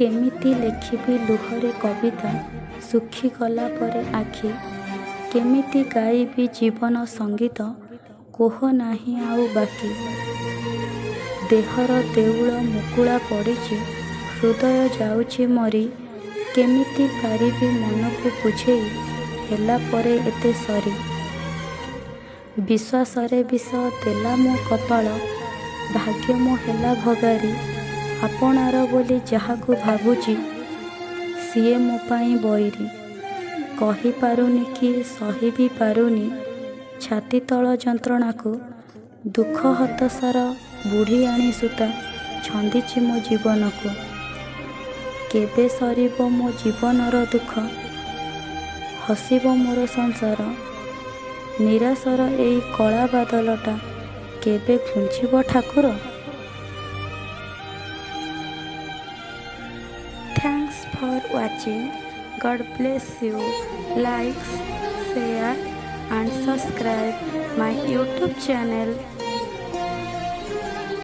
କେମିତି ଲେଖିବି ଲୁହରେ କବିତା ଶୁଖିଗଲା ପରେ ଆଖି, କେମିତି ଗାଇବି ଜୀବନ ସଙ୍ଗୀତ କୋହ ନାହିଁ ଆଉ ବାକି। ଦେହର ଦେଉଳ ମୁକୁଳା ପଡ଼ିଛି, ହୃଦୟ ଯାଉଛି ମରି, କେମିତି ପାରିବି ମନକୁ ବୁଝେଇ ହେଲା ପରେ ଏତେ ସରି। ବିଶ୍ୱାସରେ ବିଷ ଦେଲା ମୋ କପାଳ, ଭାଗ୍ୟ ମୋ ହେଲା ଭଗାରି, ଆପଣାର ବୋଲି ଯାହାକୁ ଭାବୁଛି ସିଏ ମୋ ପାଇଁ ବୈରୀ। କହିପାରୁନି କି ସହି ବି ପାରୁନି ଛାତି ତଳ ଯନ୍ତ୍ରଣାକୁ, ଦୁଃଖ ହତାଶାର ବୁଢ଼ୀ ଆଣି ସୂତା ଛନ୍ଦିଛି ମୋ ଜୀବନକୁ। କେବେ ସରିବ ମୋ ଜୀବନର ଦୁଃଖ, ହସିବ ମୋର ସଂସାର, ନିରାଶର ଏଇ କଳା ବାଦଲଟା କେବେ ଘୁଞ୍ଚିବ ଠାକୁର। Thanks for watching. God bless you. Like, share and subscribe my YouTube channel.